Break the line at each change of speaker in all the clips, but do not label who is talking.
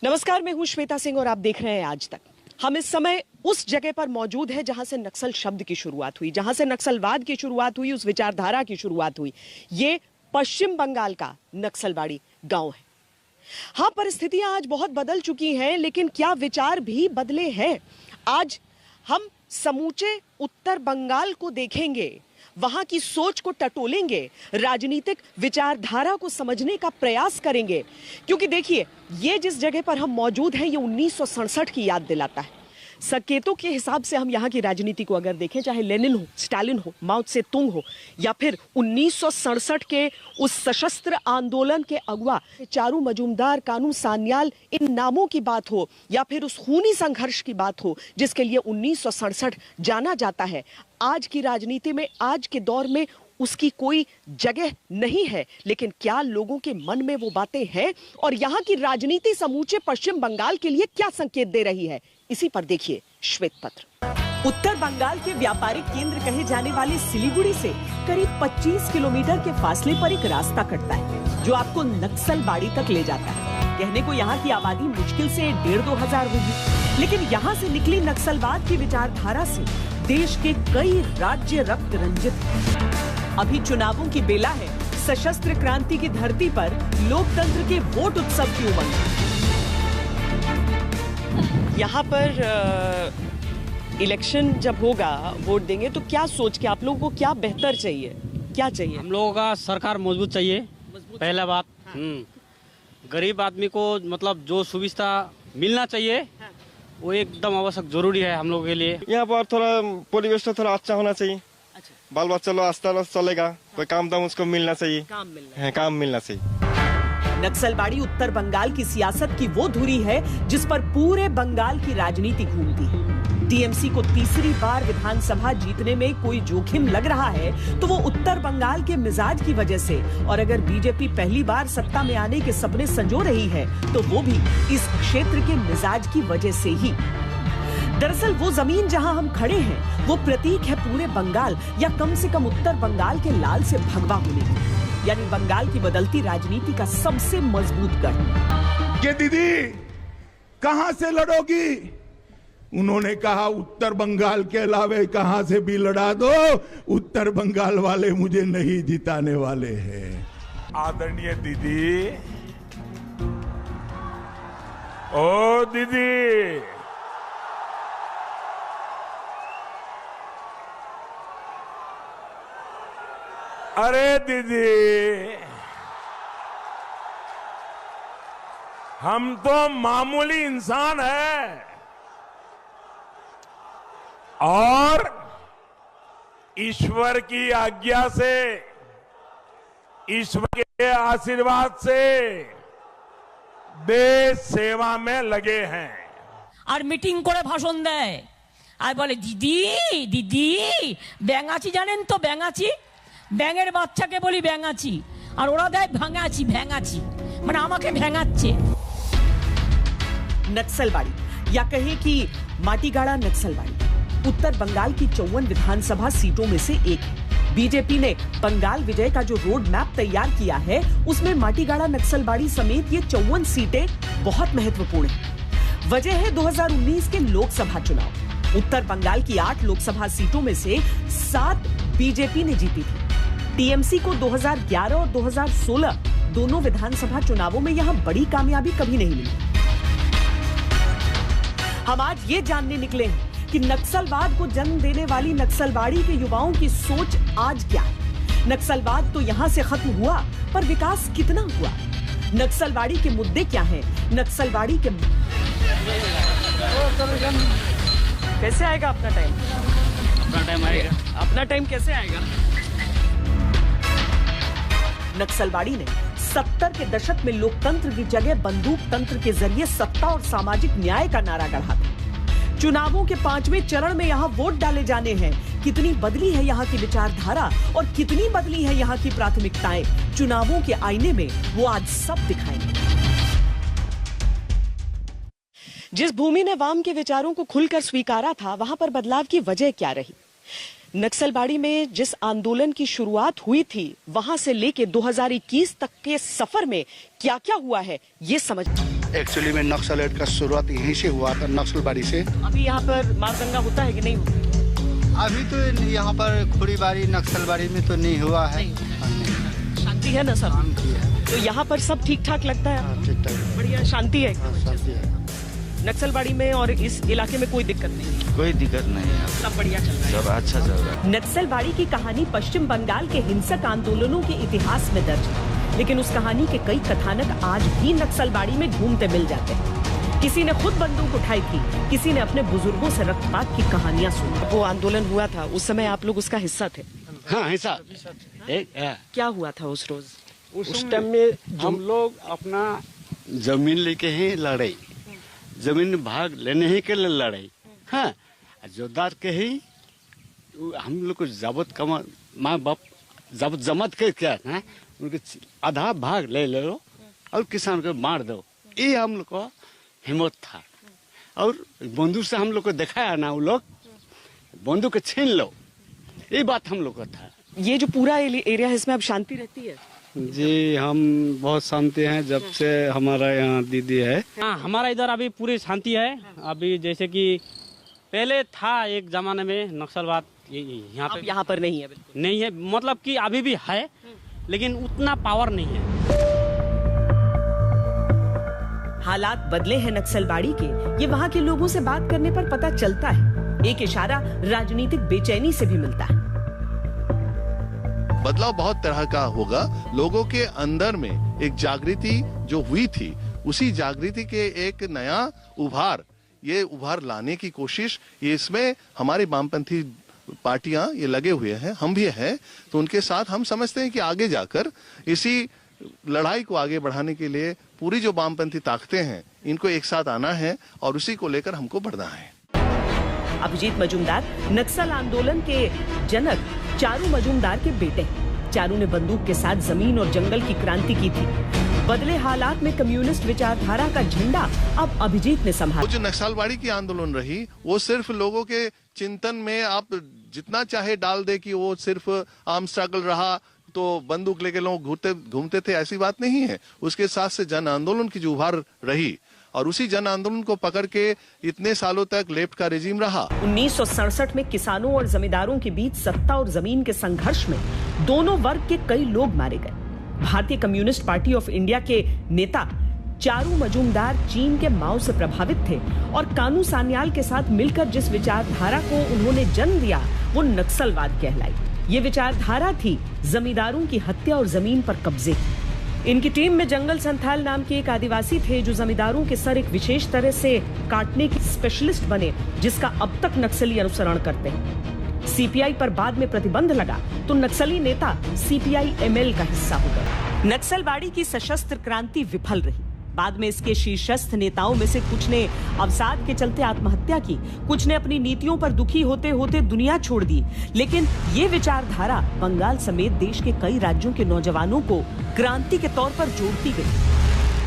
नमस्कार, मैं हूं श्वेता सिंह और आप देख रहे हैं आज तक। हम इस समय उस जगह पर मौजूद है जहां से नक्सल शब्द की शुरुआत हुई, जहां से नक्सलवाद की शुरुआत हुई, उस विचारधारा की शुरुआत हुई। ये पश्चिम बंगाल का नक्सलबाड़ी गांव है। हाँ, परिस्थितियां आज बहुत बदल चुकी हैं, लेकिन क्या विचार भी बदले हैं? आज हम समूचे उत्तर बंगाल को देखेंगे, वहां की सोच को टटोलेंगे, राजनीतिक विचारधारा को समझने का प्रयास करेंगे। क्योंकि देखिए, ये जिस जगह पर हम मौजूद हैं, ये 1967 की याद दिलाता है। संकेतों के हिसाब से हम यहाँ की राजनीति को अगर देखें, चाहे लेनिन हो, स्टालिन हो, माओ त्से तुंग हो, या फिर 1967 के उस सशस्त्र आंदोलन के अगुआ चारू मजूमदार, कानू सान्याल, इन नामों की बात हो, या फिर उस खूनी संघर्ष की बात हो जिसके लिए 1967 जाना जाता है, आज की राजनीति में, आज के दौर में उसकी कोई जगह नहीं है। लेकिन क्या लोगों के मन में वो बातें हैं? और यहाँ की राजनीति समूचे पश्चिम बंगाल के लिए क्या संकेत दे रही है? इसी पर देखिए श्वेत पत्र। उत्तर बंगाल के व्यापारिक केंद्र कहे जाने वाले सिलीगुड़ी से करीब 25 किलोमीटर के फासले पर एक रास्ता कटता है जो आपको नक्सलबाड़ी तक ले जाता है। कहने को यहाँ की आबादी मुश्किल से 1,500-2 हजार होगी, लेकिन यहाँ से निकली नक्सलवाद की विचारधारा से देश के कई राज्य रक्त रंजित हैं। अभी चुनावों की बेला है। सशस्त्र क्रांति की धरती पर लोकतंत्र के वोट उत्सव की उमंग। यहाँ पर इलेक्शन जब होगा, वोट देंगे, तो क्या सोच के आप लोगों को क्या बेहतर चाहिए? क्या चाहिए?
हम लोगों का सरकार मजबूत चाहिए, पहला बात। गरीब आदमी को मतलब जो सुविधा मिलना चाहिए वो एकदम आवश्यक जरूरी है हम लोगों के लिए।
यहाँ पर थोड़ा परिवेश तो थोड़ा अच्छा होना चाहिए।
अच्छा,
बाल बच्चा लोग आस्था चलेगा, कोई काम दाम उसको मिलना चाहिए, काम मिलना चाहिए।
नक्सलबाड़ी उत्तर बंगाल की सियासत की वो धुरी है जिस पर पूरे बंगाल की राजनीति घूमती है। टीएमसी को तीसरी बार विधानसभा जीतने में कोई जोखिम लग रहा है तो वो उत्तर बंगाल के मिजाज की वजह से, और अगर बीजेपी पहली बार सत्ता में आने के सपने संजो रही है तो वो भी इस क्षेत्र के मिजाज की वजह से ही। दरअसल वो जमीन जहां हम खड़े हैं वो प्रतीक है पूरे बंगाल, या कम से कम उत्तर बंगाल के लाल से भगवा होने की, यानी बंगाल की बदलती राजनीति का सबसे मजबूत गढ़।
ये दीदी कहां से लड़ोगी? उन्होंने कहा उत्तर बंगाल के अलावे कहां से भी लड़ा दो, उत्तर बंगाल वाले मुझे नहीं जिताने वाले हैं। आदरणीय दीदी, ओ दीदी, अरे दीदी, हम तो मामूली इंसान हैं और ईश्वर की आज्ञा से, ईश्वर के आशीर्वाद से देश सेवा में लगे हैं।
और मीटिंग করে ভাষণ দেয় আর বলে দিদি দিদি ব্যাঙাচি জানেন তো? ব্যাঙাচি, ব্যাঙের বাচ্চাকে বলি ব্যাঙাচি, আর ওরা দেয় ভাঙাচি ভ্যাঙাচি, মানে আমাকে ভ্যাঙাচ্ছে।
नक्सलबाड़ी, या कहे कि माटीगाड़ा नक्सलबाड़ी, उत्तर बंगाल की 54 विधानसभा सीटों में से एक है। बीजेपी ने बंगाल विजय का जो रोड मैप तैयार किया है उसमें माटीगाड़ा नक्सलबाड़ी समेत ये 54 सीटें बहुत महत्वपूर्ण हैं। वजह है 2019 के लोकसभा चुनाव। उत्तर बंगाल की 8 लोकसभा सीटों में से 7 बीजेपी ने जीती थी। टीएमसी को 2011 और 2016 दोनों विधानसभा चुनावों में यहां बड़ी कामयाबी कभी नहीं मिली। हम आज ये जानने निकले हैं कि नक्सलवाद को जन्म देने वाली नक्सलबाड़ी के युवाओं की सोच आज क्या है। नक्सलवाद तो यहां से खत्म हुआ, पर विकास कितना हुआ? नक्सलबाड़ी के मुद्दे क्या हैं? नक्सलबाड़ी के कैसे आएगा अपना टाइम?
अपना टाइम आएगा।
अपना टाइम कैसे आएगा? नक्सलबाड़ी ने 70 के दशक में लोकतंत्र की जगह बंदूक तंत्र के जरिए सत्ता और सामाजिक न्याय का नारा गढ़ा था। चुनावों के 5वें चरण में यहाँ वोट डाले जाने हैं। कितनी बदली है यहाँ की विचारधारा और कितनी बदली है यहाँ की प्राथमिकताएं, चुनावों के आईने में वो आज सब दिखाएंगे। जिस भूमि ने वाम के विचारों को खुलकर स्वीकारा था, वहां पर बदलाव की वजह क्या रही? नक्सलबाड़ी में जिस आंदोलन की शुरुआत हुई थी वहां से लेके 2021 तक के सफर में क्या क्या हुआ है ये समझ।
एक्चुअली में नक्सलेट का शुरुआत यहीं से हुआ था, नक्सलबाड़ी से।
अभी यहाँ पर मारदंगा होता है कि नहीं होता?
अभी तो यहाँ पर खुरीबाड़ी नक्सलबाड़ी में तो नहीं हुआ है।
शांति है ना सब?
शांति है।
तो यहाँ पर सब ठीक ठाक लगता है?
ठीक ठाक,
बढ़िया शांति है।
शांति है।
नक्सलबाड़ी में और इस इलाके में कोई दिक्कत नहीं?
कोई दिक्कत नहीं है,
सब बढ़िया चल रहा है,
सब अच्छा चल रहा है।
नक्सलबाड़ी की कहानी पश्चिम बंगाल के हिंसक आंदोलनों के इतिहास में दर्ज है, लेकिन उस कहानी के कई कथानक आज भी नक्सलबाड़ी में घूमते मिल जाते हैं। किसी ने खुद बंदूक उठाई थी, किसी ने अपने बुजुर्गों से रक्तपात की कहानियां सुनी। वो आंदोलन हुआ था उस समय, आप लोग उसका हिस्सा थे?
हाँ, हिस्सा।
क्या हुआ था उस रोज?
उस टाइम में हम लोग अपना जमीन लेके ही लड़ाई, जमीन भाग लेने ही के लिए लड़ाई। हाँ, जोरदार के ही हम लोग को जबत कमा माँ बाप जबत जमत के क्या है, उनके आधा भाग ले लो और किसान को मार दो, ये हम लोग को हिम्मत था। और बंदूक से हम लोग को दिखाया ना, वो लोग बंदूक छीन लो, ये बात हम लोग को था।
ये जो पूरा एरिया है इसमें अब शांति रहती है?
जी, हम बहुत शांति हैं जब से हमारा यहाँ दीदी है।
हाँ, हमारा इधर अभी पूरी शांति है। अभी जैसे कि पहले था एक जमाने में नक्सलवाद, यहाँ
पर नहीं है? बिल्कुल
नहीं है, मतलब कि अभी भी है लेकिन उतना पावर नहीं है।
हालात बदले हैं नक्सलबाड़ी के, ये वहाँ के लोगों से बात करने पर पता चलता है। एक इशारा राजनीतिक बेचैनी से भी मिलता है।
बदलाव बहुत तरह का होगा। लोगों के अंदर में एक जागृति जो हुई थी, उसी जागृति के एक नया उभार, ये उभार लाने की कोशिश, ये इसमें हमारे वामपंथी पार्टियां ये लगे हुए हैं, हम भी हैं। तो उनके साथ हम समझते हैं कि आगे जाकर इसी लड़ाई को आगे बढ़ाने के लिए पूरी जो वामपंथी ताकतें हैं, इनको एक साथ आना है और उसी को लेकर हमको बढ़ना है।
अभिजीत मजूमदार नक्सल आंदोलन के जनक चारू मजूमदार के बेटे हैं। चारू ने बंदूक के साथ जमीन और जंगल की क्रांति की थी। बदले हालात में कम्युनिस्ट विचारधारा का झंडा अब अभिजीत ने संभाला।
वो जो नक्सलबाड़ी की आंदोलन रही, वो सिर्फ लोगों के चिंतन में आप जितना चाहे डाल दे कि वो सिर्फ आर्म स्ट्रगल रहा तो बंदूक लेके लोग घूमते थे, ऐसी बात नहीं है। उसके साथ से जन आंदोलन की जो उभार रही और उसी जन आंदोलन को पकड़ के इतने सालों तक लेफ्ट का रेजिम रहा।
1967 में किसानों और जमींदारों के बीच सत्ता और जमीन के संघर्ष में दोनों वर्ग के कई लोग मारे गए। भारतीय कम्युनिस्ट पार्टी ऑफ इंडिया के नेता चारू मजूमदार चीन के माओ से प्रभावित थे और कानू सान्याल के साथ मिलकर जिस विचारधारा को उन्होंने जन्म दिया वो नक्सलवाद कहलाई। ये विचारधारा थी जमींदारों की हत्या और जमीन पर कब्जे की। इनकी टीम में जंगल संथाल नाम के एक आदिवासी थे जो जमींदारों के सर एक विशेष तरह से काटने के स्पेशलिस्ट बने, जिसका अब तक नक्सली अनुसरण करते हैं। सीपीआई पर बाद में प्रतिबंध लगा तो नक्सली नेता सीपीआई एमएल का हिस्सा हो गए। नक्सलबाड़ी की सशस्त्र क्रांति विफल रही। बाद में इसके शीर्षस्थ नेताओं में से कुछ ने अवसाद के चलते आत्महत्या की, कुछ ने अपनी नीतियों पर दुखी होते होते दुनिया छोड़ दी। लेकिन ये विचारधारा बंगाल समेत देश के कई राज्यों के नौजवानों को क्रांति के तौर पर जोड़ती गई।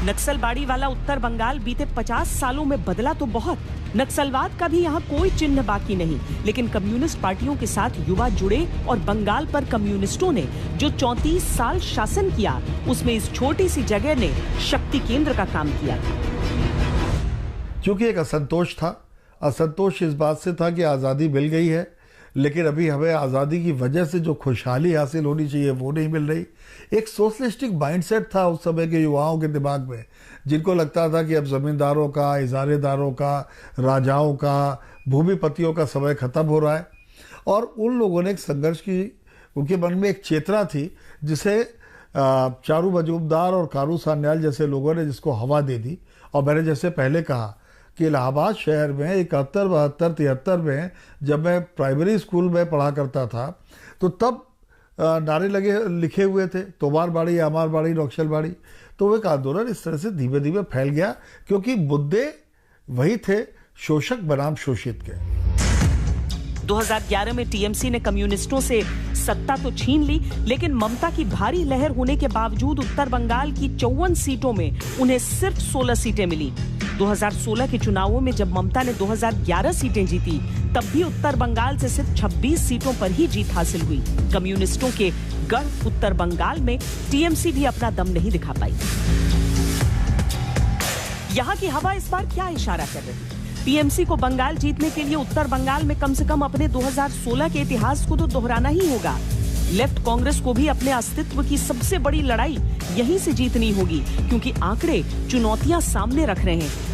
नक्सलबाड़ी वाला उत्तर बंगाल बीते 50 सालों में बदला तो बहुत। नक्सलवाद का भी यहाँ कोई चिन्ह बाकी नहीं, लेकिन कम्युनिस्ट पार्टियों के साथ युवा जुड़े और बंगाल पर कम्युनिस्टों ने जो 34 साल शासन किया, उसमें इस छोटी सी जगह ने शक्ति केंद्र का काम किया था।
क्योंकि एक असंतोष था। असंतोष इस बात से था कि आज़ादी मिल गई है, लेकिन अभी हमें आज़ादी की वजह से जो खुशहाली हासिल होनी चाहिए वो नहीं मिल रही। एक सोशलिस्टिक माइंडसेट था उस समय के युवाओं के दिमाग में, जिनको लगता था कि अब जमींदारों का, इजारेदारों का, राजाओं का, भूमिपतियों का समय खत्म हो रहा है। और उन लोगों ने एक संघर्ष की, उनके मन में एक चेतना थी जिसे चारू मजूमदार और कानू सान्याल जैसे लोगों ने जिसको हवा दे दी। और मैंने जैसे पहले कहा कि इलाहाबाद शहर में 71, 72, 73 में जब मैं प्राइमरी स्कूल में पढ़ा करता था तो तब नारे लिखे हुए थे, तोमार बाड़ी, आमार बाड़ी, नक्सलबाड़ी। तो वो एक आंदोलन इस तरह से धीमे धीमे फैल गया, क्योंकि मुद्दे वही थे, शोषक बनाम शोषित के।
2011 में टीएमसी ने कम्युनिस्टों से सत्ता तो छीन ली, लेकिन ममता की भारी लहर होने के बावजूद उत्तर बंगाल की 54 सीटों में उन्हें सिर्फ 16 सीटें मिली। 2016 के चुनावों में जब ममता ने 2011 सीटें जीती, तब भी उत्तर बंगाल से सिर्फ 26 सीटों पर ही जीत हासिल हुई। कम्युनिस्टों के गढ़ उत्तर बंगाल में टीएमसी भी अपना दम नहीं दिखा पाई। यहाँ की हवा इस बार क्या इशारा कर रही? टीएमसी को बंगाल जीतने के लिए उत्तर बंगाल में कम से कम अपने 2016 के इतिहास को तो दोहराना ही होगा। लेफ्ट कांग्रेस को भी अपने अस्तित्व की सबसे बड़ी लड़ाई यहीं से जीतनी होगी, क्योंकि आंकड़े चुनौतियां सामने रख रहे हैं।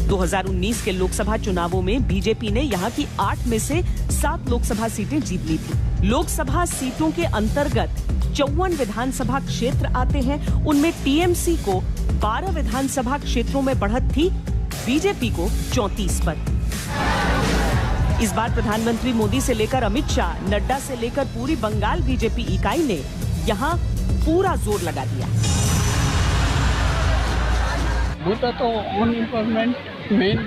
2019 के लोकसभा चुनावों में बीजेपी ने यहां की 8 में से 7 लोकसभा सीटें जीत ली थी। लोकसभा सीटों के अंतर्गत 54 विधानसभा क्षेत्र आते हैं। उनमें टीएमसी को 12 विधानसभा क्षेत्रों में बढ़त थी, बीजेपी को 34 पर। इस बार प्रधानमंत्री मोदी से लेकर अमित शाह, नड्डा से लेकर पूरी बंगाल बीजेपी इकाई ने यहाँ पूरा जोर लगा दिया।
मुद्दा तो अनएम्प्लॉयमेंट मेन,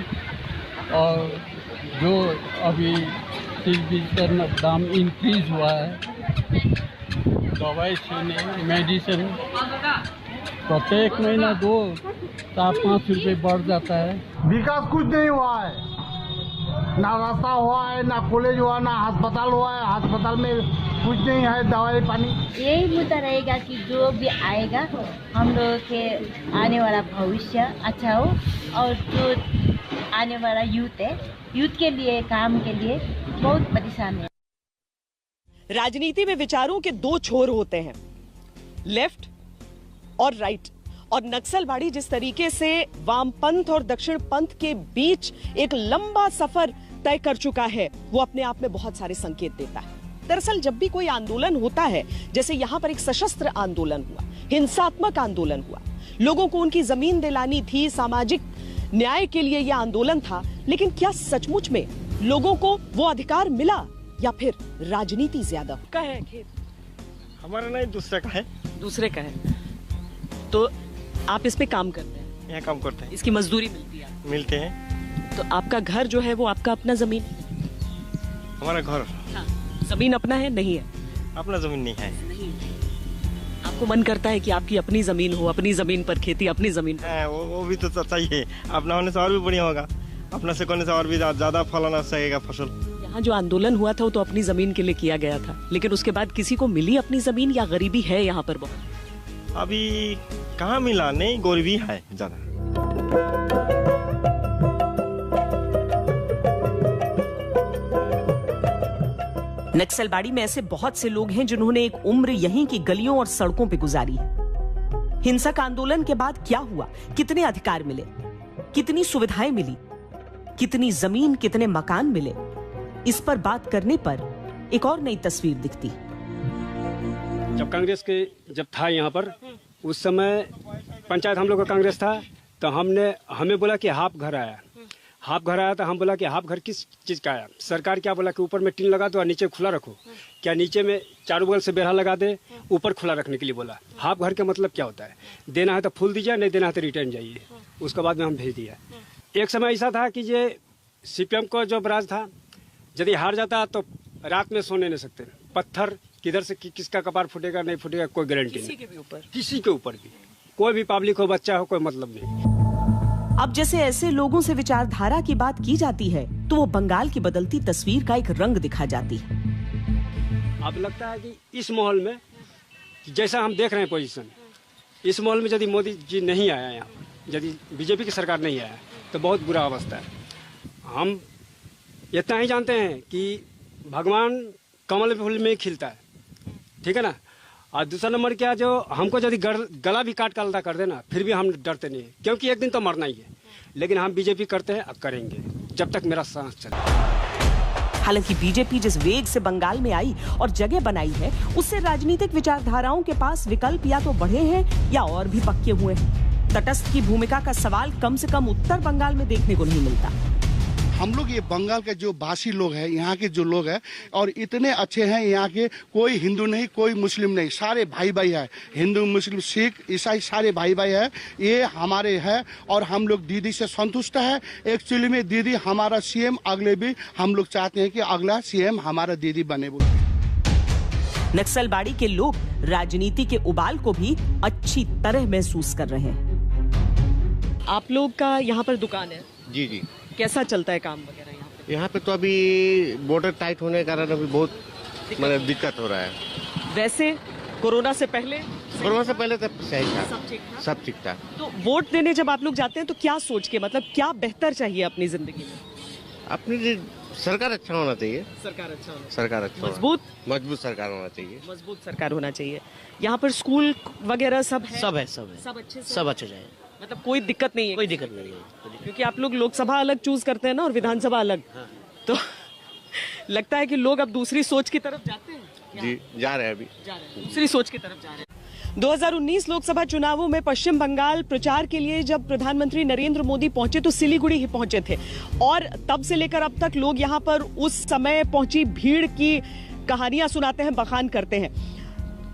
और जो अभी तेल दाम इंक्रीज हुआ है, दवाई से मेडिसिन प्रत्येक महीना 2-5 रुपए बढ़ जाता है।
विकास कुछ नहीं हुआ है, ना रास्ता हुआ है, ना कॉलेज हुआ, ना अस्पताल हुआ है। अस्पताल में कुछ नहीं है, दवाई पानी।
यही मुद्दा रहेगा कि जो भी आएगा हम लोगों के आने वाला भविष्य अच्छा हो, और जो आने वाला यूथ है, यूथ के लिए काम के लिए बहुत परेशान है।
राजनीति में विचारों के 2 छोर होते हैं, लेफ्ट और राइट। और नक्सलवाड़ी जिस तरीके से वामपंथ और दक्षिण पंथ के बीच एक लंबा सफर तय कर चुका है, वो अपने आप में बहुत सारे संकेत देता है। दरअसल जब भी कोई आंदोलन होता है, जैसे यहाँ पर एक सशस्त्र आंदोलन हुआ, हिंसात्मक आंदोलन हुआ, लोगों को उनकी जमीन दिलानी थी, सामाजिक न्याय के लिए यह आंदोलन था, लेकिन क्या सचमुच में लोगों को वो अधिकार मिला, या फिर राजनीति ज्यादा का है? खेत
हमारा नहीं, दूसरे का है।
दूसरे का है, तो आप इस पे काम करते हैं?
यहाँ काम करते हैं।
इसकी मजदूरी मिलती है?
मिलते हैं।
तो आपका घर जो है वो आपका अपना जमीन?
हमारा घर,
हाँ। जमीन अपना है? नहीं है,
अपना जमीन नहीं है।
नहीं। आपको मन करता है कि आपकी अपनी जमीन हो, अपनी जमीन पर खेती, अपनी जमीन पर?
वो भी तो चाहिए। अपना होने से और भी बढ़िया होगा, अपना से करने से और भी ज्यादा फल आना सकेगा फसल।
यहाँ जो आंदोलन हुआ था वो तो अपनी जमीन के लिए किया गया था, लेकिन उसके बाद किसी को मिली अपनी जमीन, या गरीबी है यहाँ पर बहुत?
अभी कहाँ मिला, नहीं, गरीबी है ज्यादा।
नक्सलबाड़ी में ऐसे बहुत से लोग हैं जिन्होंने एक उम्र यहीं की गलियों और सड़कों पे गुजारी है। हिंसक आंदोलन के बाद क्या हुआ, कितने अधिकार मिले, कितनी सुविधाएं मिली, कितनी जमीन, कितने मकान मिले, इस पर बात करने पर एक और नई तस्वीर दिखती।
जब कांग्रेस के जब था यहाँ पर, उस समय पंचायत हम लोग का कांग्रेस था, तो हमें बोला कि हाफ घर आया। हाफ घर आया तो हम बोला कि हाफ घर किस चीज़ का आया? सरकार क्या बोला कि ऊपर में टीन लगा दो और नीचे खुला रखो। क्या नीचे में चारों बगल से बेड़ा लगा दे, ऊपर खुला रखने के लिए बोला। हाफ घर का मतलब क्या होता है? देना है तो फुल दीजिए, नहीं देना है तो रिटर्न जाइए। उसके बाद में हम भेज दिया। एक समय ऐसा था कि ये सीपीएम को जो राज था, यदि हार जाता तो रात में सोने नहीं सकते। पत्थर किधर से किसका कपार फूटेगा नहीं फूटेगा कोई गारंटी नहीं। किसी के ऊपर भी, कोई भी पब्लिक हो, बच्चा हो, कोई मतलब नहीं।
अब जैसे ऐसे लोगों से विचारधारा की बात की जाती है, तो वो बंगाल की बदलती तस्वीर का एक रंग दिखा जाती है।
अब लगता है कि इस माहौल में जैसा हम देख रहे हैं पोजीशन, इस माहौल में यदि मोदी जी नहीं आया यहाँ, यदि बीजेपी की सरकार नहीं आया, तो बहुत बुरा अवस्था है। हम इतना ही जानते हैं कि भगवान कमल फूल में खिलता है, ठीक है ना। और दूसरा नंबर क्या, जो हमको यदि गला भी काट कर कर देना, फिर भी हम डरते नहीं, क्योंकि एक दिन तो मरना ही है। लेकिन हम बीजेपी करते हैं और करेंगे जब तक मेरा सांस चले।
हालांकि बीजेपी जिस वेग से बंगाल में आई और जगह बनाई है, उससे राजनीतिक विचारधाराओं के पास विकल्प या तो बढ़े हैं या और भी पक्के हुए हैं। तटस्थ की भूमिका का सवाल कम से कम उत्तर बंगाल में देखने को नहीं मिलता।
हम लोग ये बंगाल के जो बासी लोग हैं, यहाँ के जो लोग हैं, और इतने अच्छे हैं यहाँ के, कोई हिंदू नहीं, कोई मुस्लिम नहीं, सारे भाई भाई है। हिंदू, मुस्लिम, सिख, ईसाई सारे भाई भाई है। ये हमारे है और हम लोग दीदी से संतुष्ट है। एक्चुअली में दीदी हमारा सीएम, अगले भी हम लोग चाहते हैं कि अगला सीएम हमारा दीदी बने।
नक्सलबाड़ी के लोग राजनीति के उबाल को भी अच्छी तरह महसूस कर रहे हैं। आप लोग का यहाँ पर दुकान है,
जी जी।
कैसा चलता है काम वगैरह यहाँ पे?
यहाँ पे तो अभी बॉर्डर टाइट होने के कारण अभी बहुत मतलब दिक्कत हो रहा है।
वैसे कोरोना से पहले
तो सही था, सब ठीक था।
तो वोट देने जब आप लोग जाते हैं तो क्या सोच के, मतलब क्या बेहतर चाहिए अपनी जिंदगी में?
अपनी सरकार अच्छा होना चाहिए।
सरकार अच्छा होना,
सरकार अच्छा, मजबूत सरकार होना चाहिए।
मजबूत सरकार होना चाहिए। यहाँ पर स्कूल वगैरह सब है?
सब है,
सब अच्छे से,
सब अच्छे जाए,
मतलब कोई दिक्कत नहीं है?
कोई दिक्कत नहीं है,
क्योंकि आप लोग लोकसभा अलग चूज करते हैं ना और विधानसभा अलग, तो लगता है कि लोग अब दूसरी सोच की तरफ जाते हैं।
जी, जा रहे हैं अभी,
दूसरी सोच की तरफ जा रहे हैं। 2019 लोकसभा चुनावों में पश्चिम बंगाल प्रचार के लिए जब प्रधानमंत्री नरेंद्र मोदी पहुंचे तो सिलीगुड़ी ही पहुंचे थे, और तब से लेकर अब तक लोग यहां पर उस समय पहुंची भीड़ की कहानियां सुनाते हैं, बखान करते हैं।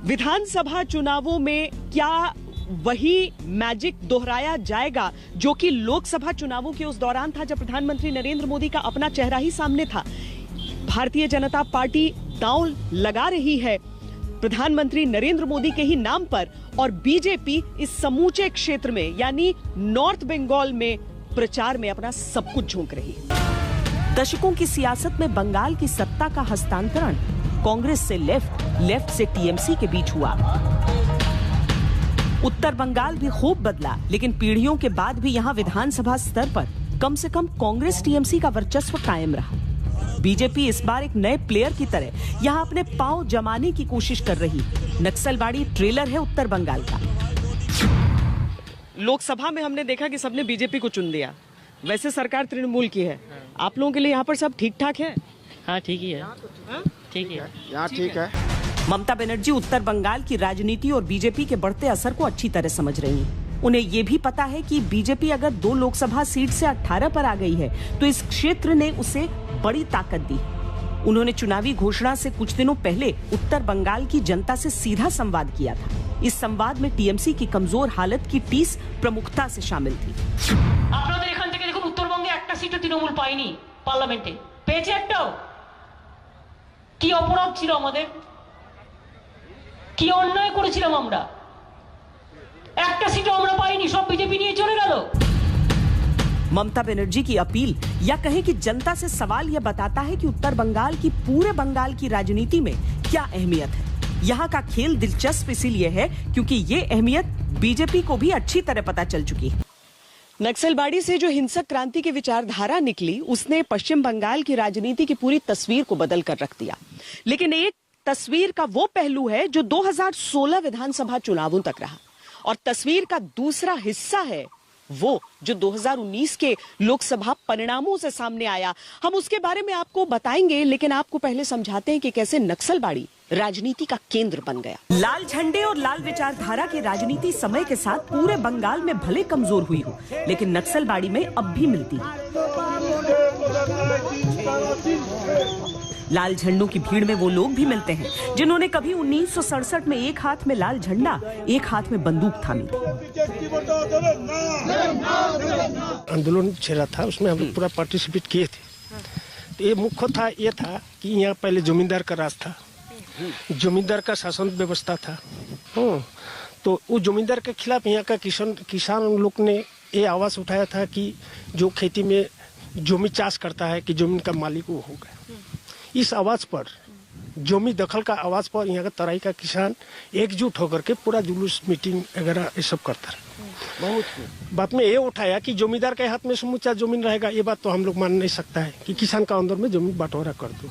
विधानसभा चुनावों में क्या वही मैजिक दोहराया जाएगा जो कि लोकसभा चुनावों के उस दौरान था जब प्रधानमंत्री नरेंद्र मोदी का अपना चेहरा ही सामने था? भारतीय जनता पार्टी दांव लगा रही है प्रधानमंत्री नरेंद्र मोदी के ही नाम पर, और बीजेपी इस समूचे क्षेत्र में यानी नॉर्थ बंगाल में प्रचार में अपना सब कुछ झोंक रही है। दशकों की सियासत में बंगाल की सत्ता का हस्तांतरण कांग्रेस से लेफ्ट से टीएमसी के बीच हुआ। उत्तर बंगाल भी खूब बदला, लेकिन पीढ़ियों के बाद भी यहाँ विधानसभा स्तर पर कम से कम कांग्रेस टीएमसी का वर्चस्व कायम रहा। बीजेपी इस बार एक नए प्लेयर की तरह यहाँ अपने पांव जमाने की कोशिश कर रही। नक्सलवाड़ी ट्रेलर है उत्तर बंगाल का। लोकसभा में हमने देखा कि सबने बीजेपी को चुन लिया, वैसे सरकार तृणमूल की है। आप लोगों के लिए यहाँ पर सब ठीक ठाक है?
हाँ ठीक ही है, ठीक है,
यहाँ ठीक है।
ममता बनर्जी उत्तर बंगाल की राजनीति और बीजेपी के बढ़ते असर को अच्छी तरह समझ रही हैं। उन्हें ये भी पता है कि बीजेपी अगर 2 लोकसभा सीट से 18 पर आ गई है तो इस क्षेत्र ने उसे बड़ी ताकत दी। उन्होंने चुनावी घोषणा से कुछ दिनों पहले उत्तर बंगाल की जनता से सीधा संवाद किया था। इस संवाद में टीएमसी की कमजोर हालत की टीस प्रमुखता से शामिल थी।
আপনাদের এখান থেকে দেখুন উত্তরবঙ্গে একটা সিটও তৃণমূল পায়নি পার্লামেন্টে, পেয়েছে একটাও। কি অপরাধ ছিল আমাদের, কি অন্যায় করেছিলাম আমরা? একটা সিটও আমরা পাইনি, সব বিজেপি নিয়ে চলে গেল।
ममता बनर्जी की अपील या कहें कि जनता से सवाल यह बताता है कि उत्तर बंगाल की पूरे बंगाल की राजनीति में क्या अहमियत है। यहाँ का खेल दिलचस्प इसीलिए है क्योंकि ये अहमियत बीजेपी को भी अच्छी तरह पता चल चुकी है। नक्सलबाड़ी से जो हिंसक क्रांति की विचारधारा निकली उसने पश्चिम बंगाल की राजनीति की पूरी तस्वीर को बदल कर रख दिया। लेकिन एक तस्वीर का वो पहलू है जो 2016 विधानसभा चुनावों तक रहा, और तस्वीर का दूसरा हिस्सा है वो जो 2019 के लोकसभा परिणामों से सामने आया। हम उसके बारे में आपको बताएंगे, लेकिन आपको पहले समझाते हैं कि कैसे नक्सलबाड़ी राजनीति का केंद्र बन गया। लाल झंडे और लाल विचारधारा की राजनीति समय के साथ पूरे बंगाल में भले कमजोर हुई हो, लेकिन नक्सलबाड़ी में अब भी मिलती है। लाल झंडों की भीड़ में वो लोग भी मिलते हैं जिन्होंने कभी 1967 में एक हाथ में लाल झंडा, एक हाथ में बंदूक थामी।
आंदोलन छेड़ा था, उसमें हम लोग पूरा पार्टिसिपेट किए थे। तो ये मुख्य था, ये था कि यहाँ पहले जमींदार का राज था, जमींदार का शासन व्यवस्था था। तो वो जमींदार के खिलाफ यहाँ का किसान लोग ने ये आवाज उठाया था कि जो खेती में जमीन चाष करता है कि जमीन का मालिक वो होगा। इस आवाज पर, जमीन दखल का आवाज पर यहाँ का तराई का किसान एकजुट होकर के पूरा जुलूस मीटिंग वगैरह ये सब करता रहा। बहुत बात में ये उठाया कि जमींदार के हाथ में समूचा जमीन रहेगा, ये बात तो हम लोग मान नहीं सकता है कि किसान का अंदर में जमीन बंटवारा कर दो।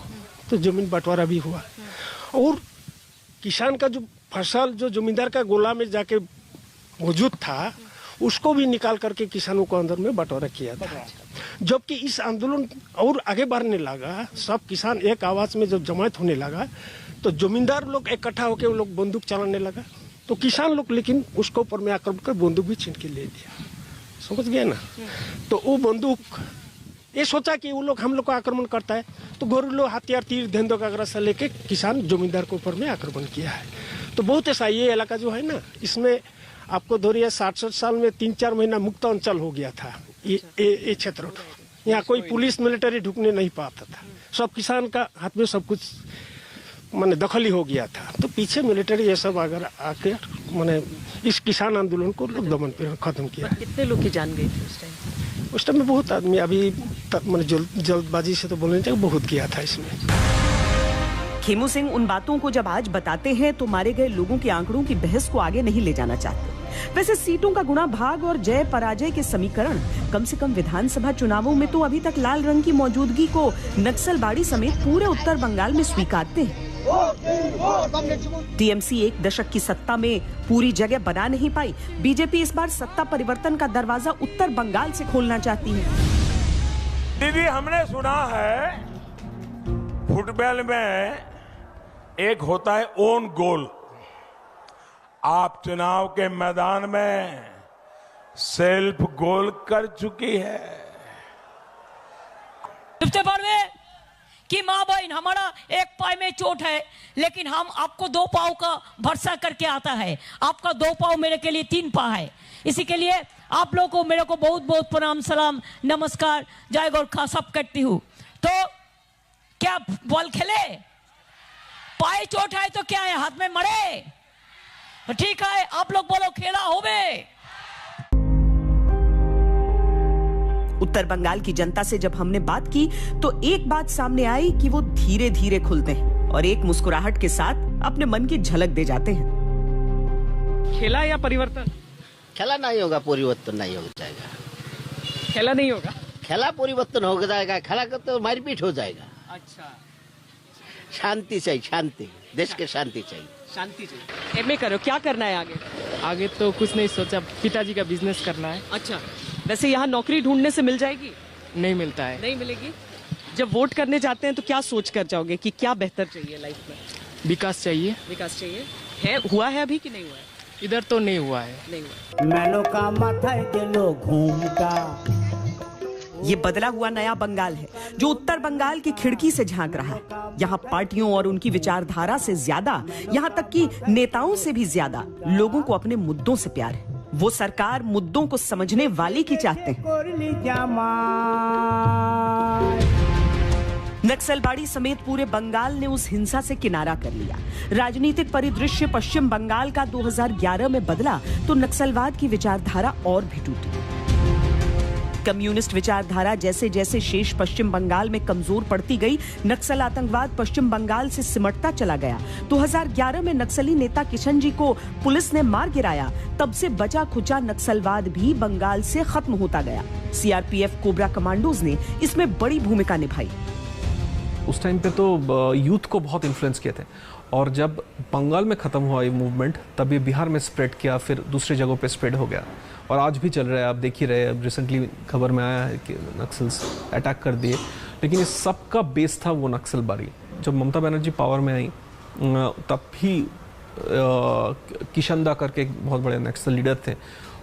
तो जमीन बंटवारा भी हुआ, और किसान का जो फसल जो जमींदार का गोला में जाके मौजूद था उसको भी निकाल करके किसानों को अंदर में बंटवारा किया था। जबकि इस आंदोलन और आगे बढ़ने लगा, सब किसान एक आवाज में जब जमायत होने लगा तो जमींदार लोग इकट्ठा होकर वो लोग बंदूक चलाने लगा। तो किसान लोग लेकिन उसको ऊपर में आक्रमण कर बंदूक भी छीन के ले दिया। समझ गए ना? तो वो बंदूक ये सोचा कि वो लोग हम लोग को आक्रमण करता है, तो घरेलू हथियार तीर धंधों का से लेके किसान जमींदार के ऊपर में आक्रमण किया है। तो बहुत ऐसा ये इलाका जो है ना, इसमें आपको धोरिए 60 साल में 3-4 महीना मुक्त अंचल हो गया था। ये क्षेत्र यहाँ कोई पुलिस मिलिट्री ढुकने नहीं पाता था, सब किसान का हाथ में सब कुछ माने दखल ही हो गया था। तो पीछे मिलिट्री ये सब अगर आकर मैंने इस किसान आंदोलन को लोग दमन पे खत्म किया।
कितने लोग की जान गई थी उस टाइम?
उस टाइम में बहुत आदमी, अभी मैंने जल्दबाजी से तो बोलने चाहिए, बहुत किया था इसमें।
खेमू सिंह उन बातों को जब आज बताते हैं तो मारे गए लोगों के आंकड़ों की बहस को आगे नहीं ले जाना चाहते। वैसे सीटों का गुणा भाग और जय पराजय के समीकरण कम से कम विधानसभा चुनावों में तो अभी तक लाल रंग की मौजूदगी को नक्सलबाड़ी समेत पूरे उत्तर बंगाल में स्वीकारते हैं। टीएमसी एक दशक की सत्ता में पूरी जगह बना नहीं पाई। बीजेपी इस बार सत्ता परिवर्तन का दरवाजा उत्तर बंगाल से खोलना चाहती है।
दीदी, हमने सुना है फुटबॉल में एक होता है ओन गोल। आप चुनाव के मैदान में सेल्फ गोल कर चुकी है।
कि माँ बहन, हमारा एक पाँव में चोट है, लेकिन हम आपको 2 पाँव का भरोसा करके आता है। आपका 2 पाँव मेरे के लिए 3 पाँव है। इसी के लिए आप लोगों को मेरे को बहुत बहुत प्रणाम, सलाम, नमस्कार, जय गोरखा सब करती हूँ। तो क्या बॉल खेले? पाए चोट है तो क्या है, हाथ में मरे? तो ठीक है, आप लोग बोलो खेला होवे।
उत्तर बंगाल की जनता से जब हमने बात की तो एक बात सामने आई कि वो धीरे धीरे खुलते हैं और एक मुस्कुराहट के साथ अपने मन की झलक दे जाते हैं।
खेला या परिवर्तन?
खेला नहीं होगा, परिवर्तन नहीं हो जाएगा।
खेला नहीं होगा,
खेला परिवर्तन हो जाएगा। खेला का तो मारपीट हो जाएगा।
अच्छा,
शांति चाहिए, शांति, देश के शांति चाहिए।
शांति चाहिए। एमए करो, क्या करना है आगे?
आगे तो कुछ नहीं सोचा, पिताजी का बिजनेस करना है।
अच्छा, वैसे यहाँ नौकरी ढूंढने से मिल जाएगी?
नहीं मिलता है।
नहीं मिलेगी। जब वोट करने जाते हैं तो क्या सोच कर जाओगे कि क्या बेहतर चाहिए लाइफ में?
विकास चाहिए।
विकास चाहिए है, हुआ है अभी कि नहीं हुआ है?
इधर तो नहीं हुआ है।
नहीं हुआ।
मैनो का माथा के लोग घूमता।
ये बदला हुआ नया बंगाल है जो उत्तर बंगाल की खिड़की से झांक रहा है। यहाँ पार्टियों और उनकी विचारधारा से ज्यादा, यहाँ तक कि नेताओं से भी ज्यादा लोगों को अपने मुद्दों से प्यार है। वो सरकार मुद्दों को समझने वाले की चाहते हैं। नक्सलबाड़ी समेत पूरे बंगाल ने उस हिंसा से किनारा कर लिया। राजनीतिक परिदृश्य पश्चिम बंगाल का 2011 में बदला तो नक्सलवाद की विचारधारा और भी टूटी। कम्युनिस्ट विचारधारा जैसे जैसे शेष पश्चिम बंगाल में कमजोर पड़ती गई, नक्सल आतंकवाद पश्चिम बंगाल से सिमटता चला गया। 2011 में नक्सली नेता किशन जी को पुलिस ने मार गिराया। तब से बचा खुचा नक्सलवाद भी बंगाल से खत्म होता गया। सीआरपीएफ कोबरा कमांडोज ने इसमें बड़ी भूमिका निभाई।
उस टाइम पे तो यूथ को बहुत इन्फ्लुएंस किए थे, और जब बंगाल में ख़त्म हुआ ये मूवमेंट तब ये बिहार में स्प्रेड किया, फिर दूसरी जगहों पे स्प्रेड हो गया और आज भी चल रहा है। आप देख ही रहे, अब रिसेंटली खबर में आया है कि नक्सल्स अटैक कर दिए, लेकिन इस सब का बेस था वो नक्सलबाड़ी। जब ममता बनर्जी पावर में आई तब भी किशन दा करके एक बहुत बड़े नक्सल लीडर थे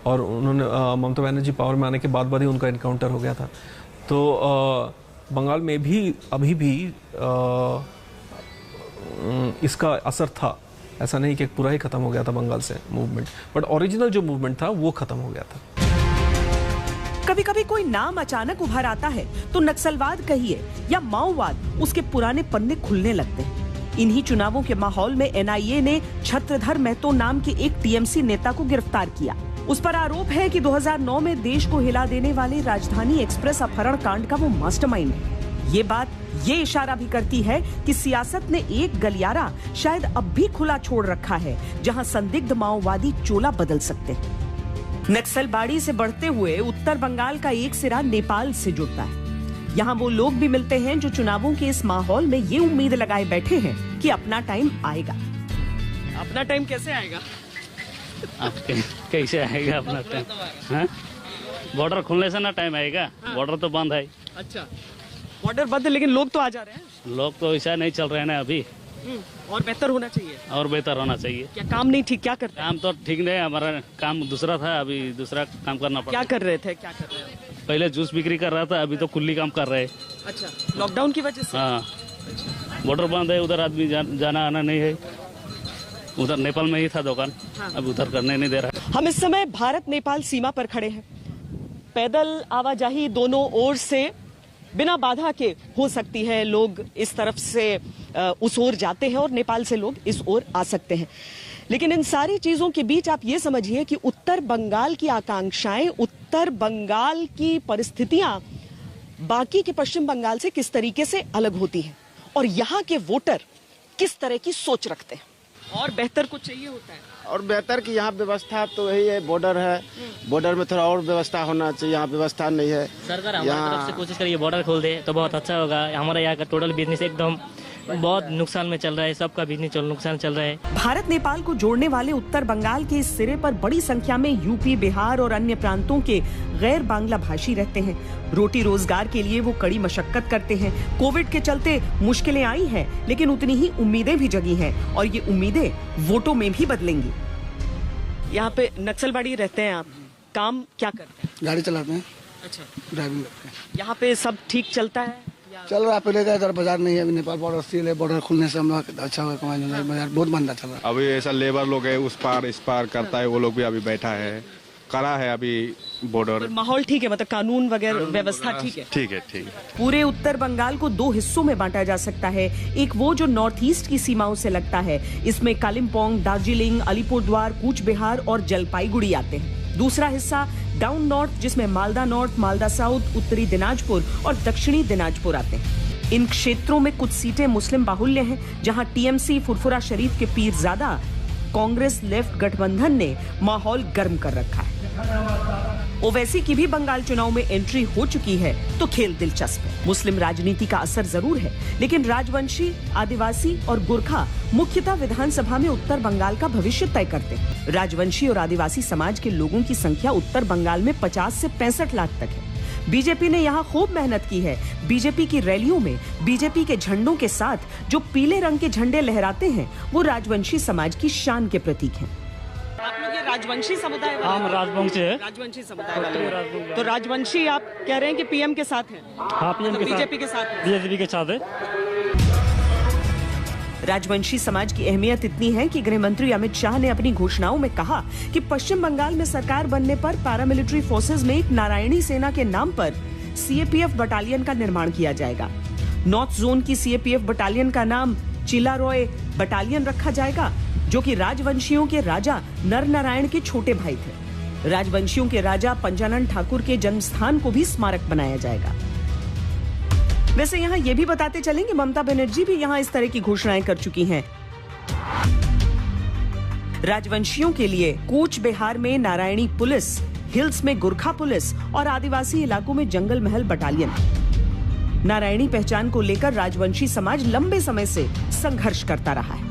और उन्होंने ममता बनर्जी पावर में आने के बाद ही उनका इनकाउंटर हो गया था। तो बंगाल में भी अभी भी इसका असर था। ऐसा नहीं कि पूरा ही खत्म हो गया था बंगाल से मूवमेंट, बट ओरिजिनल जो मूवमेंट था वो खत्म हो गया था।
कभी कभी कोई नाम अचानक उभर आता है तो नक्सलवाद कहिए या माओवाद, उसके पुराने पन्ने खुलने लगते हैं। इन्हीं चुनावों के माहौल में एनआईए ने छत्रधर महतो नाम के एक टीएमसी नेता को गिरफ्तार किया। उस पर आरोप है कि 2009 में देश को हिला देने वाले राजधानी एक्सप्रेस अपहरण कांड का वो मास्टरमाइंड है। ये बात ये इशारा भी करती है कि सियासत ने एक गलियारा शायद अब भी खुला छोड़ रखा है जहां संदिग्ध माओवादी चोला बदल सकते हैं। नक्सलबाड़ी से बढ़ते हुए उत्तर बंगाल का एक सिरा नेपाल से जुड़ता है। यहाँ वो लोग भी मिलते हैं जो चुनावों के इस माहौल में ये उम्मीद लगाए बैठे हैं कि अपना टाइम आएगा।
अपना टाइम कैसे आएगा?
कैसे आएगा अपना टाइम? बॉर्डर खुलने से ना टाइम आएगा। बॉर्डर तो बंद है।
अच्छा, बॉर्डर बंद है लेकिन लोग तो आ जा रहे हैं।
लोग तो ऐसा नहीं चल रहे हैं ना अभी।
और बेहतर होना चाहिए।
और बेहतर होना चाहिए।
क्या काम नहीं ठीक? क्या करते?
काम तो ठीक नहीं, हमारा काम दूसरा था, अभी दूसरा काम करना पड़ा।
क्या कर रहे थे? क्या कर रहे थे?
पहले जूस बिक्री कर रहा था, अभी तो कुल्ली काम कर रहे हैं।
अच्छा, लॉकडाउन की वजह से?
हाँ, बॉर्डर बंद है, उधर आदमी जाना आना नहीं है। उधर नेपाल में ही था दुकान। हाँ। अब उधर करने नहीं दे रहा।
हम इस समय भारत नेपाल सीमा पर खड़े हैं। पैदल आवाजाही दोनों ओर से बिना बाधा के हो सकती है। लोग इस तरफ से उस ओर जाते हैं और नेपाल से लोग इस ओर आ सकते हैं। लेकिन इन सारी चीजों के बीच आप ये समझिए कि उत्तर बंगाल की आकांक्षाएं, उत्तर बंगाल की परिस्थितियां बाकी के पश्चिम बंगाल से किस तरीके से अलग होती हैं और यहाँ के वोटर किस तरह की सोच रखते हैं। और बेहतर कुछ चाहिए होता है,
और बेहतर कि यहाँ व्यवस्था तो यही है, बॉर्डर है, बॉर्डर में थोड़ा और व्यवस्था होना चाहिए, यहाँ व्यवस्था नहीं है।
सरकार हमारी तरफ से कोशिश करिए बॉर्डर खोल दे तो बहुत अच्छा होगा। हमारा यहाँ का टोटल बिजनेस एकदम बहुत नुकसान में चल रहा है, सबका बिजनेस नुकसान चल रहा है।
भारत नेपाल को जोड़ने वाले उत्तर बंगाल के इस सिरे पर बड़ी संख्या में यूपी, बिहार और अन्य प्रांतों के गैर बांग्ला भाषी रहते हैं। रोटी रोजगार के लिए वो कड़ी मशक्कत करते हैं। कोविड के चलते मुश्किलें आई हैं, लेकिन उतनी ही उम्मीदें भी जगी हैं और ये उम्मीदें वोटों में भी बदलेंगी। यहाँ पे नक्सलवाड़ी रहते हैं आप, काम क्या करते हैं?
गाड़ी चलाते हैं।
अच्छा,
ड्राइविंग करते हैं।
यहाँ पे सब ठीक चलता है?
चल रहा है, पहले का इधर बाजार नहीं है, अभी नेपाल बॉर्डर सील है, बॉर्डर खुलने से हम लोग अच्छा हुआ, कमाई बाजार बहुत मंदा चल रहा है।
अभी ऐसा लेबर लोग है उस पार इस पार करता है, वो लोग भी अभी बैठा है, कड़ा है अभी बॉर्डर।
माहौल ठीक है, मतलब कानून वगैरह व्यवस्था ठीक है?
ठीक है, ठीक है।
पूरे उत्तर बंगाल को दो हिस्सों में बांटा जा सकता है। एक वो जो नॉर्थ ईस्ट की सीमाओं से लगता है, इसमें कालिम्पोंग, दार्जिलिंग, अलीपुरद्वार, कूच बिहार और जलपाईगुड़ी आते हैं। दूसरा हिस्सा डाउन नॉर्थ, जिसमें मालदा नॉर्थ, मालदा साउथ, उत्तरी दिनाजपुर और दक्षिणी दिनाजपुर आते हैं। इन क्षेत्रों में कुछ सीटें मुस्लिम बाहुल्य हैं, जहां टीएमसी, फुरफुरा शरीफ के पीरजादा, कांग्रेस लेफ्ट गठबंधन ने माहौल गर्म कर रखा है। ओवैसी की भी बंगाल चुनाव में एंट्री हो चुकी है, तो खेल दिलचस्प है। मुस्लिम राजनीति का असर जरूर है, लेकिन राजवंशी, आदिवासी और गुरखा मुख्यतः विधानसभा में उत्तर बंगाल का भविष्य तय करते हैं। राजवंशी और आदिवासी समाज के लोगों की संख्या उत्तर बंगाल में 50 से 65 लाख तक है। बीजेपी ने यहाँ खूब मेहनत की है। बीजेपी की रैलियों में बीजेपी के झंडों के साथ जो पीले रंग के झंडे लहराते हैं, वो राजवंशी समाज की शान के प्रतीक हैं। आप लोग ये राजवंशी समुदाय वाले?
हम राजवंशी है।
राजवंशी समुदाय वाले। तो राजवंशी आप कह रहे हैं कि पीएम के साथ हैं?
हाँ, पीएम के साथ,
बीजेपी के साथ हैं?
बीजेपी के साथ है।
राजवंशी समाज की अहमियत इतनी है कि गृह मंत्री अमित शाह ने अपनी घोषणाओं में कहा कि पश्चिम बंगाल में सरकार बनने पर पैरामिलिट्री फोर्सेज में एक नारायणी सेना के नाम पर सीएपीएफ बटालियन का निर्माण किया जाएगा। नॉर्थ जोन की सीएपीएफ बटालियन का नाम चिलारॉय बटालियन रखा जाएगा, जो कि राजवंशियों के राजा नर नारायण के छोटे भाई थे। राजवंशियों के राजा पंजानन ठाकुर के जन्म स्थान को भी स्मारक बनाया जाएगा। वैसे यहाँ ये भी बताते चलें कि ममता बनर्जी भी यहाँ इस तरह की घोषणाएं कर चुकी हैं। राजवंशियों के लिए कूच बिहार में नारायणी पुलिस, हिल्स में गुरखा पुलिस और आदिवासी इलाकों में जंगल महल बटालियन। नारायणी पहचान को लेकर राजवंशी समाज लंबे समय से संघर्ष करता रहा है।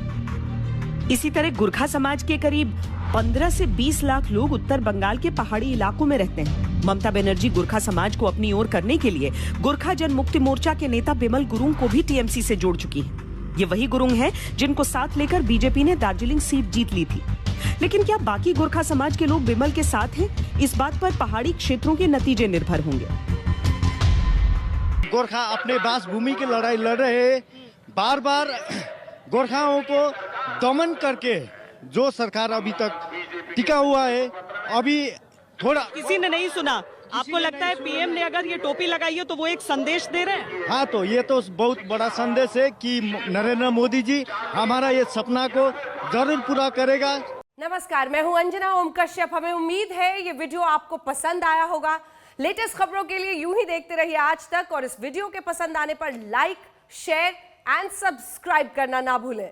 इसी तरह गुरखा समाज के करीब 15 से 20 लाख लोग उत्तर बंगाल के पहाड़ी इलाकों में रहते हैं। ममता बनर्जी गुरखा समाज को अपनी ओर करने के लिए गुरखा जन मुक्ति मोर्चा के नेता बिमल गुरुंग को भी टीएमसी से जोड़ चुकी है। ये वही गुरुंग हैं जिनको साथ लेकर बीजेपी ने दार्जिलिंग सीट जीत ली थी। लेकिन क्या बाकी गुरखा समाज के लोग बिमल के साथ हैं? इस बात पर पहाड़ी क्षेत्रों के नतीजे निर्भर होंगे।
गोरखा अपने बासभूमि की लड़ाई लड़ रहे हैं। बार बार गोरखाओं को दमन करके जो सरकार अभी तक टिका हुआ है, अभी थोड़ा
किसी ने नहीं सुना। आपको लगता है पीएम ने अगर ये टोपी लगाई है तो वो एक संदेश दे रहे हैं?
हाँ, तो ये तो बहुत बड़ा संदेश है कि नरेंद्र मोदी जी हमारा ये सपना को जरूर पूरा करेगा।
नमस्कार, मैं हूं अंजना ओम कश्यप। हमें उम्मीद है ये वीडियो आपको पसंद आया होगा। लेटेस्ट खबरों के लिए यूं ही देखते रहिए आज तक, और इस वीडियो के पसंद आने पर लाइक, शेयर एंड सब्सक्राइब करना ना भूलें।